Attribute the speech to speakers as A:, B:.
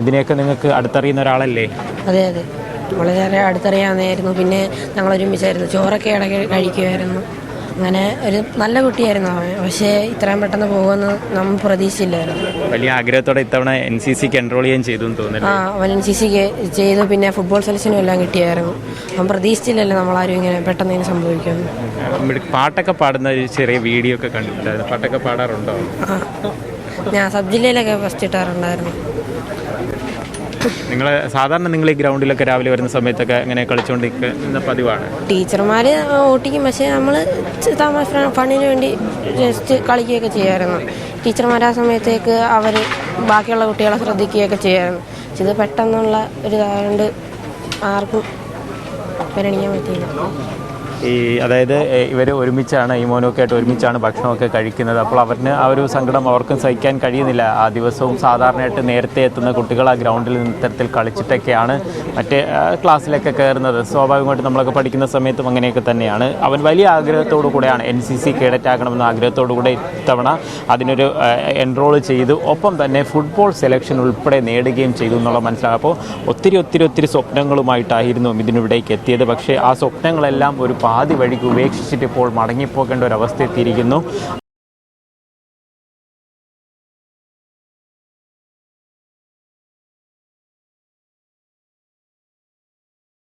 A: ഇതിനെയൊക്കെ നിങ്ങൾക്ക് അടുത്തറിയുന്ന ഒരാളല്ലേ?
B: അതെ അതെ, വളരെ അടുത്തറിയാവുന്നതായിരുന്നു. പിന്നെ ഞങ്ങൾ ഒരുമിച്ചായിരുന്നു, ചോറൊക്കെ ഇടയ്ക്ക് കഴിക്കുമായിരുന്നു. അങ്ങനെ ഒരു നല്ല കുട്ടിയായിരുന്നു അവൻ. പക്ഷേ ഇത്രയും പെട്ടെന്ന് പോകുമെന്ന് നമ്മൾ പ്രതീക്ഷിച്ചില്ലായിരുന്നു.
A: വലിയ ആഗ്രഹത്തോടെ ഇത്തവണ NCCക്ക് എൻറോൾ ചെയ്യാൻ ചെയ്തു എന്ന് തോന്നുന്നു.
B: അവൻ NCCക്ക് ചെയ്തു. പിന്നെ ഫുട്ബോൾ സെലക്ഷനും എല്ലാം കിട്ടിയായിരുന്നു. അവൻ പ്രതീക്ഷിച്ചില്ലല്ലോ നമ്മളാരും ഇങ്ങനെ പെട്ടെന്ന് ഇങ്ങനെ സംഭവിക്കുമെന്ന്.
A: പാട്ടൊക്കെ പാടുന്ന ഒരു ചെറിയ വീഡിയോ ഒക്കെ കണ്ടിട്ടുണ്ടായിരുന്നു. പാട്ടൊക്കെ പാടാറുണ്ടോ?
B: ഞാൻ സബ് ജില്ലയിലൊക്കെ ഫസ്റ്റ് ഇട്ടാറുണ്ടായിരുന്നു.
A: നിങ്ങൾ ഈ ഗ്രൗണ്ടിലൊക്കെ രാവിലെ വരുന്ന സമയത്തൊക്കെ ഇങ്ങനെ കളിച്ചുകൊണ്ടിരിക്കുന്ന പതിവാണ്?
B: ടീച്ചർമാർ ഓട്ടിക്കും, പക്ഷേ നമ്മൾ ഫണ്ടിന് വേണ്ടി ജസ്റ്റ് കളിക്കുകയൊക്കെ ചെയ്യാമായിരുന്നു. ടീച്ചർമാർ ആ സമയത്തേക്ക് അവർ ബാക്കിയുള്ള കുട്ടികളെ ശ്രദ്ധിക്കുകയൊക്കെ ചെയ്യാമായിരുന്നു. പക്ഷെ ഇത് പെട്ടെന്നുള്ള ഒരു ഇതായതുകൊണ്ട് ആർക്കും പരിഗണിക്കാൻ പറ്റിയില്ല.
A: അതായത് ഇവർ ഒരുമിച്ചാണ്, ഈ മോനൊക്കെ ആയിട്ട് ഒരുമിച്ചാണ് ഭക്ഷണമൊക്കെ കഴിക്കുന്നത്. അപ്പോൾ അവരിന് ആ ഒരു സങ്കടം അവർക്കും സഹിക്കാൻ കഴിയുന്നില്ല. ആ ദിവസവും സാധാരണയായിട്ട് നേരത്തെ എത്തുന്ന കുട്ടികൾ ആ ഗ്രൗണ്ടിൽ നിന്ന് ഇത്തരത്തിൽ കളിച്ചിട്ടൊക്കെയാണ് മറ്റേ ക്ലാസ്സിലൊക്കെ കയറുന്നത്. സ്വാഭാവികമായിട്ട് നമ്മളൊക്കെ പഠിക്കുന്ന സമയത്തും അങ്ങനെയൊക്കെ തന്നെയാണ്. അവൻ വലിയ ആഗ്രഹത്തോടു കൂടെയാണ് NCC കേഡറ്റ് ആകണമെന്ന ആഗ്രഹത്തോടു കൂടെ ഇത്തവണ അതിനൊരു എൻറോൾ ചെയ്തു. ഒപ്പം തന്നെ ഫുട്ബോൾ സെലക്ഷൻ ഉൾപ്പെടെ നേടുകയും ചെയ്തു എന്നുള്ള മനസ്സിലാകും. അപ്പോൾ ഒത്തിരി സ്വപ്നങ്ങളുമായിട്ടായിരുന്നു ഇതിനിവിടേക്ക് എത്തിയത്. പക്ഷേ ആ സ്വപ്നങ്ങളെല്ലാം ഒരു പാതി വഴിക്ക് ഉപേക്ഷിച്ചിട്ട് ഇപ്പോൾ മടങ്ങിപ്പോകേണ്ട ഒരവസ്ഥ എത്തിയിരിക്കുന്നു.